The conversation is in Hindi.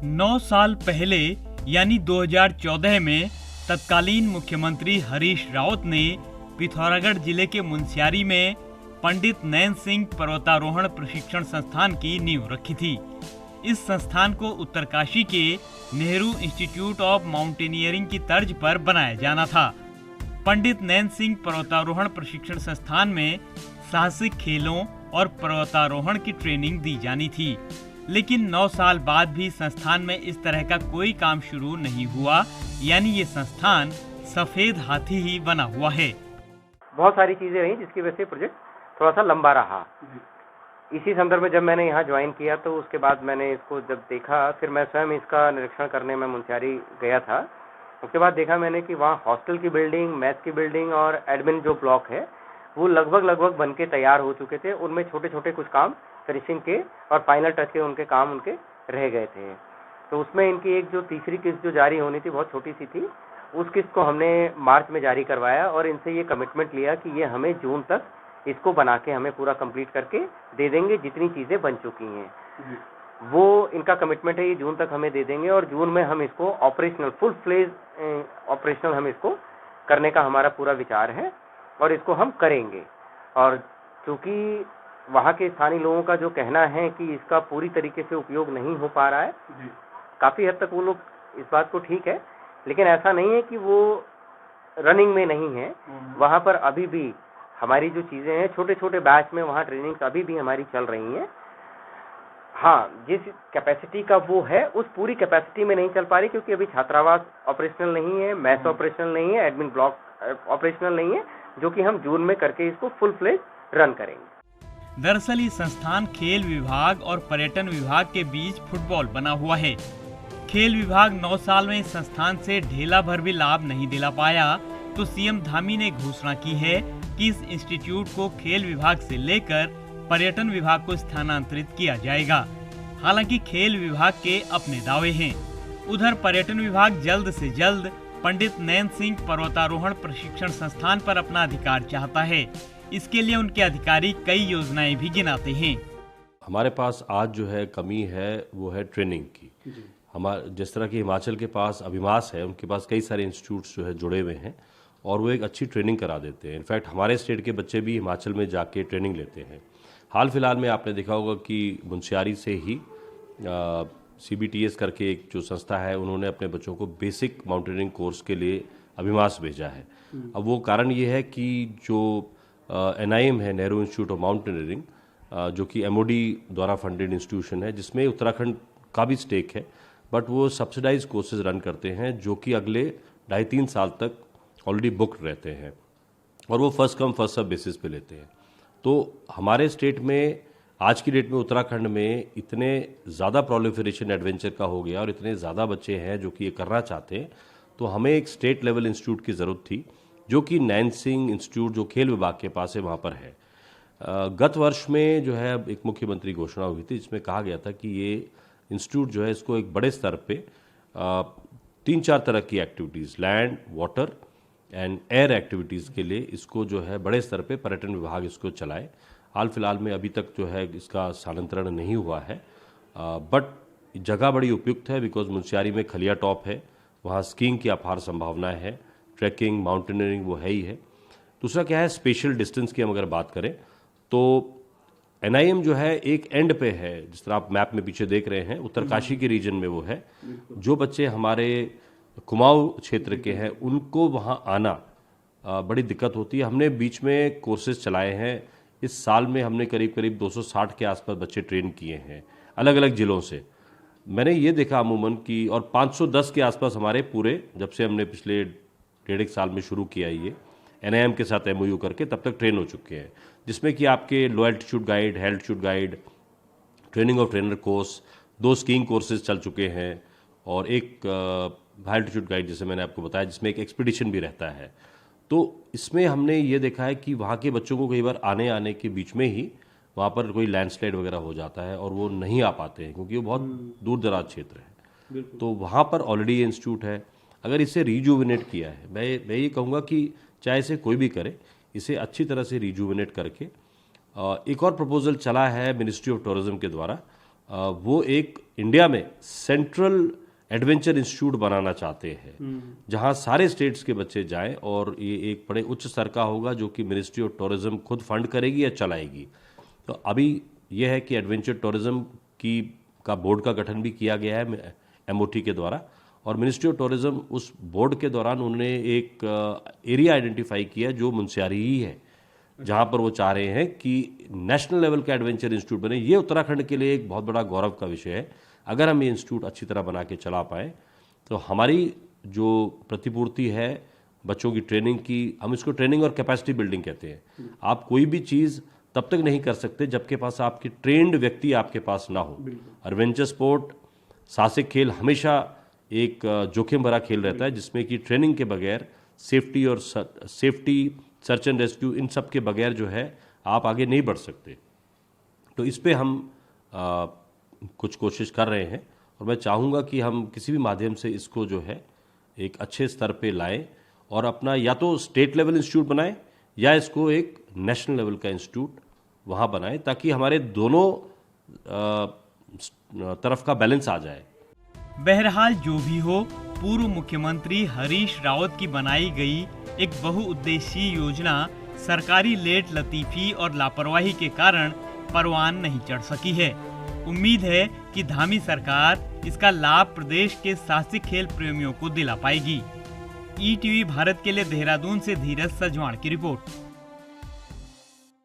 9 साल पहले यानी 2014 में तत्कालीन मुख्यमंत्री हरीश रावत ने पिथौरागढ़ जिले के मुनस्यारी में पंडित नैन सिंह पर्वतारोहण प्रशिक्षण संस्थान की नींव रखी थी। इस संस्थान को उत्तरकाशी के नेहरू इंस्टीट्यूट ऑफ माउंटेनियरिंग की तर्ज पर बनाया जाना था। पंडित नैन सिंह पर्वतारोहण प्रशिक्षण संस्थान में साहसिक खेलों और पर्वतारोहण की ट्रेनिंग दी जानी थी, लेकिन 9 साल बाद भी संस्थान में इस तरह का कोई काम शुरू नहीं हुआ, यानी ये संस्थान सफेद हाथी ही बना हुआ है। बहुत सारी चीजें रही जिसकी वजह से प्रोजेक्ट थोड़ा सा लंबा रहा। इसी संदर्भ में जब मैंने यहाँ ज्वाइन किया तो उसके बाद मैंने इसको जब देखा, फिर मैं स्वयं इसका निरीक्षण करने में मुनस्यारी गया था। उसके बाद देखा मैंने कि वहाँ हॉस्टल की बिल्डिंग, मैथ की बिल्डिंग और एडमिन जो ब्लॉक है वो लगभग बन के तैयार हो चुके थे। उनमें छोटे छोटे कुछ काम फिनिशिंग के और फाइनल टच के उनके काम उनके रह गए थे। तो उसमें इनकी एक जो तीसरी किस्त जो जारी होनी थी बहुत छोटी सी थी, उस किस्त को हमने मार्च में जारी करवाया और इनसे ये कमिटमेंट लिया कि ये हमें जून तक इसको बना के हमें पूरा कंप्लीट करके दे देंगे जितनी चीज़ें बन चुकी हैं। वो इनका कमिटमेंट है, ये जून तक हमें दे देंगे और जून में हम इसको ऑपरेशनल फुल फ्लेज ऑपरेशनल हम इसको करने का हमारा पूरा विचार है और इसको हम करेंगे। और चूँकि वहाँ के स्थानीय लोगों का जो कहना है कि इसका पूरी तरीके से उपयोग नहीं हो पा रहा है, काफ़ी हद तक वो लोग इस बात को ठीक है, लेकिन ऐसा नहीं है कि वो रनिंग में नहीं है। वहाँ पर अभी भी हमारी जो चीज़ें हैं छोटे छोटे बैच में वहाँ ट्रेनिंग्स अभी भी हमारी चल रही हैं। हाँ, जिस कैपेसिटी का वो है उस पूरी कैपेसिटी में नहीं चल पा रही, क्योंकि अभी छात्रावास ऑपरेशनल नहीं है, मैथ ऑपरेशनल नहीं है, एडमिन ब्लॉक ऑपरेशनल नहीं है, जो कि हम जून में करके इसको फुल फ्लेज रन करेंगे। दरअसल ये संस्थान खेल विभाग और पर्यटन विभाग के बीच फुटबॉल बना हुआ है। खेल विभाग 9 साल में इस संस्थान से ढेला भर भी लाभ नहीं दिला पाया, तो सीएम धामी ने घोषणा की है कि इस इंस्टीट्यूट को खेल विभाग से लेकर पर्यटन विभाग को स्थानांतरित किया जाएगा। हालांकि खेल विभाग के अपने दावे हैं। उधर पर्यटन विभाग जल्द से जल्द पंडित नैन सिंह पर्वतारोहण प्रशिक्षण संस्थान पर अपना अधिकार चाहता है। इसके लिए उनके अधिकारी कई योजनाएं भी गिनाते हैं। हमारे पास आज जो है कमी है वो है ट्रेनिंग की। जिस तरह की हिमाचल के पास अभिमास है, उनके पास कई सारे इंस्टीट्यूट्स जो है जुड़े हुए हैं और वो एक अच्छी ट्रेनिंग करा देते हैं। इनफैक्ट हमारे स्टेट के बच्चे भी हिमाचल में जाके ट्रेनिंग लेते हैं। हाल फिलहाल में आपने देखा होगा कि मुनस्यारी से ही CBTS करके एक जो संस्था है, उन्होंने अपने बच्चों को बेसिक माउंटेनियरिंग कोर्स के लिए अभिमास भेजा है। अब वो कारण ये है कि जो NIM है, नेहरू इंस्टीट्यूट ऑफ माउंटेनियरिंग, जो कि MOD द्वारा फंडेड इंस्टीट्यूशन है, जिसमें उत्तराखंड का भी स्टेक है, बट वो सब्सिडाइज कोर्सेज रन करते हैं जो कि अगले 2.5-3 साल तक ऑलरेडी बुक्ड रहते हैं और वो first come first serve basis पे लेते हैं। तो हमारे स्टेट में आज की डेट में उत्तराखंड में इतने ज़्यादा प्रोलिफरेशन एडवेंचर का हो गया और इतने ज़्यादा बच्चे हैं जो कि ये करना चाहते हैं, तो हमें एक स्टेट लेवल इंस्टीट्यूट की ज़रूरत थी, जो कि नैन सिंह इंस्टीट्यूट जो खेल विभाग के पास है वहाँ पर है। गत वर्ष में जो है एक मुख्यमंत्री घोषणा हुई थी, जिसमें कहा गया था कि ये इंस्टीट्यूट जो है इसको एक बड़े स्तर पे 3-4 तरह की activities, land, water and air activities के लिए इसको जो है बड़े स्तर पे पर्यटन विभाग इसको चलाए। हाल फिलहाल में अभी तक जो है इसका स्थानांतरण नहीं हुआ है, बट जगह बड़ी उपयुक्त है, बिकॉज मुनस्यारी में खलिया टॉप है, वहाँ स्कीइंग की अपार संभावनाएं है, ट्रैकिंग, माउंटेनियरिंग वो है ही है। दूसरा क्या है, स्पेशल डिस्टेंस की हम अगर बात करें तो NIM जो है एक एंड पे है, जिस तरह आप मैप में पीछे देख रहे हैं, उत्तरकाशी के रीजन में वो है। जो बच्चे हमारे कुमाऊं क्षेत्र के हैं उनको वहाँ आना बड़ी दिक्कत होती है। हमने बीच में कोर्सेज चलाए हैं, इस साल में हमने करीब 260 के आसपास बच्चे ट्रेन किए हैं अलग अलग ज़िलों से। मैंने ये देखा अमूमन कि, और 510 के आसपास हमारे पूरे, जब से हमने पिछले 1.5 साल में शुरू किया ये NIM के साथ MOU करके, तब तक ट्रेन हो चुके हैं, जिसमें कि आपके लो altitude guide, high altitude guide, training of trainer course, 2 skiing courses चल चुके हैं और एक हाई एल्टीट्यूड गाइड जैसे मैंने आपको बताया, जिसमें एक एक्सपीडिशन भी रहता है। तो इसमें हमने ये देखा है कि वहाँ के बच्चों को कई बार आने के बीच में ही वहाँ पर कोई लैंडस्लाइड वगैरह हो जाता है और वो नहीं आ पाते हैं, क्योंकि वो बहुत दूर दराज क्षेत्र है। तो वहाँ पर ऑलरेडी ये इंस्टीट्यूट है। अगर इसे रिजुविनेट किया है, मैं ये कहूँगा कि चाहे इसे कोई भी करे, इसे अच्छी तरह से रिजुविनेट करके एक और प्रपोजल चला है मिनिस्ट्री ऑफ टूरिज्म के द्वारा वो एक इंडिया में सेंट्रल एडवेंचर इंस्टीट्यूट बनाना चाहते हैं जहां सारे स्टेट्स के बच्चे जाएं, और ये एक बड़े उच्च स्तर का होगा जो कि मिनिस्ट्री ऑफ टूरिज्म खुद फंड करेगी या चलाएगी। तो अभी यह है कि एडवेंचर टूरिज्म का बोर्ड का गठन भी किया गया है MOT के द्वारा, और मिनिस्ट्री ऑफ टूरिज्म उस बोर्ड के दौरान उन्होंने एक एरिया आइडेंटिफाई किया जो मुनस्यारी ही है, जहां पर वो चाह रहे हैं कि नेशनल लेवल का एडवेंचर इंस्टीट्यूट बने। ये उत्तराखंड के लिए एक बहुत बड़ा गौरव का विषय है। अगर हम ये इंस्टीट्यूट अच्छी तरह बना के चला पाए तो हमारी जो प्रतिपूर्ति है बच्चों की ट्रेनिंग की, हम इसको ट्रेनिंग और कैपेसिटी बिल्डिंग कहते हैं। आप कोई भी चीज़ तब तक नहीं कर सकते जबकि पास आपकी ट्रेंड व्यक्ति आपके पास ना हो। एडवेंचर स्पोर्ट, साहसिक खेल हमेशा एक जोखिम भरा खेल रहता है जिसमें कि ट्रेनिंग के बगैर सेफ्टी, सर्च एंड रेस्क्यू, इन सब के बगैर जो है आप आगे नहीं बढ़ सकते। तो इस पे हम कुछ कोशिश कर रहे हैं, और मैं चाहूँगा कि हम किसी भी माध्यम से इसको जो है एक अच्छे स्तर पे लाएं और अपना या तो स्टेट लेवल इंस्टीट्यूट बनाएं या इसको एक नेशनल लेवल का इंस्टीट्यूट वहाँ बनाएं, ताकि हमारे दोनों तरफ का बैलेंस आ जाए। बहरहाल जो भी हो, पूर्व मुख्यमंत्री हरीश रावत की बनाई गई एक बहुउद्देशीय योजना सरकारी लेट लतीफी और लापरवाही के कारण परवान नहीं चढ़ सकी है। उम्मीद है कि धामी सरकार इसका लाभ प्रदेश के साहसिक खेल प्रेमियों को दिला पाएगी। ETV भारत के लिए देहरादून से धीरज सजवाण की रिपोर्ट।